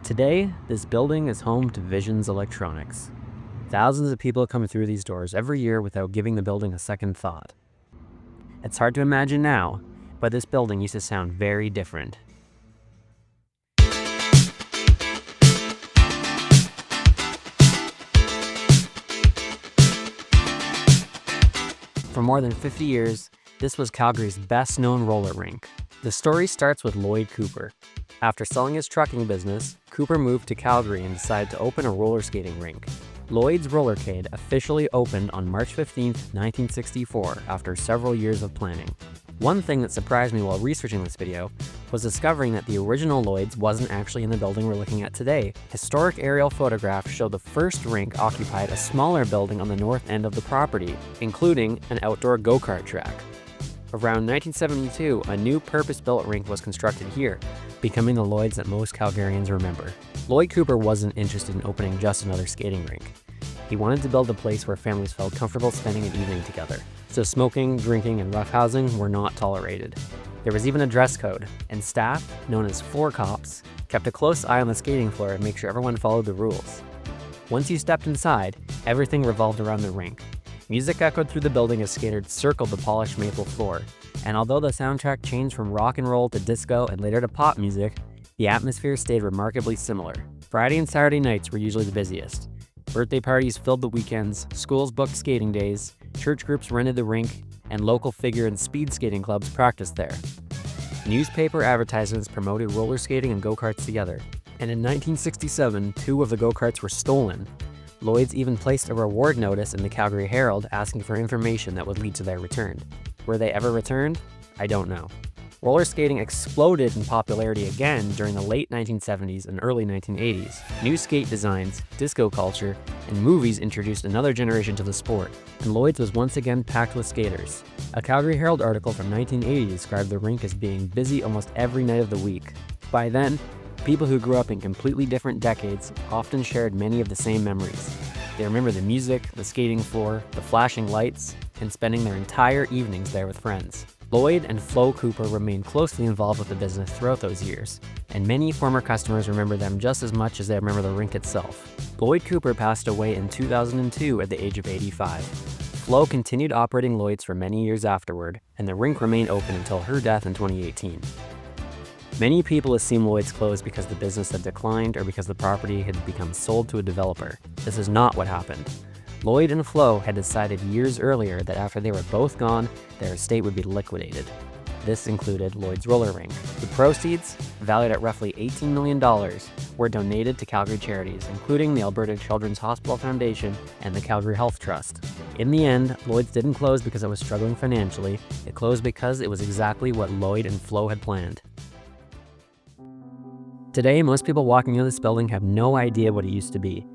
Today, this building is home to Visions Electronics. Thousands of people come through these doors every year without giving the building a second thought. It's hard to imagine now, but this building used to sound very different. For more than 50 years, this was Calgary's best-known roller rink. The story starts with Lloyd Cooper. After selling his trucking business, Cooper moved to Calgary and decided to open a roller skating rink. Lloyd's Rollercade officially opened on March 15, 1964, after several years of planning. One thing that surprised me while researching this video was discovering that the original Lloyd's wasn't actually in the building we're looking at today. Historic aerial photographs show the first rink occupied a smaller building on the north end of the property, including an outdoor go-kart track. Around 1972, a new purpose-built rink was constructed here, becoming the Lloyd's that most Calgarians remember. Lloyd Cooper wasn't interested in opening just another skating rink. He wanted to build a place where families felt comfortable spending an evening together, so smoking, drinking, and roughhousing were not tolerated. There was even a dress code, and staff, known as floor cops, kept a close eye on the skating floor to make sure everyone followed the rules. Once you stepped inside, everything revolved around the rink. Music echoed through the building as skaters circled the polished maple floor, and although the soundtrack changed from rock and roll to disco and later to pop music, the atmosphere stayed remarkably similar. Friday and Saturday nights were usually the busiest. Birthday parties filled the weekends, schools booked skating days, church groups rented the rink, and local figure and speed skating clubs practiced there. Newspaper advertisements promoted roller skating and go-karts together, and in 1967, 2 of the go-karts were stolen. Lloyd's even placed a reward notice in the Calgary Herald asking for information that would lead to their return. Were they ever returned? I don't know. Roller skating exploded in popularity again during the late 1970s and early 1980s. New skate designs, disco culture, and movies introduced another generation to the sport, and Lloyd's was once again packed with skaters. A Calgary Herald article from 1980 described the rink as being busy almost every night of the week. By then, people who grew up in completely different decades often shared many of the same memories. They remember the music, the skating floor, the flashing lights, and spending their entire evenings there with friends. Lloyd and Flo Cooper remained closely involved with the business throughout those years, and many former customers remember them just as much as they remember the rink itself. Lloyd Cooper passed away in 2002 at the age of 85. Flo continued operating Lloyd's for many years afterward, and the rink remained open until her death in 2018. Many people assume Lloyd's closed because the business had declined or because the property had become sold to a developer. This is not what happened. Lloyd and Flo had decided years earlier that after they were both gone, their estate would be liquidated. This included Lloyd's roller rink. The proceeds, valued at roughly $18 million, were donated to Calgary charities, including the Alberta Children's Hospital Foundation and the Calgary Health Trust. In the end, Lloyd's didn't close because it was struggling financially. It closed because it was exactly what Lloyd and Flo had planned. Today, most people walking into this building have no idea what it used to be.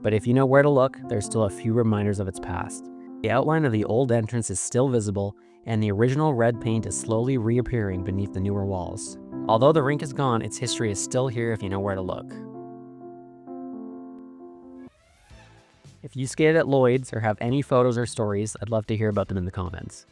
But if you know where to look, there's still a few reminders of its past. The outline of the old entrance is still visible, and the original red paint is slowly reappearing beneath the newer walls. Although the rink is gone, its history is still here if you know where to look. If you skated at Lloyd's or have any photos or stories, I'd love to hear about them in the comments.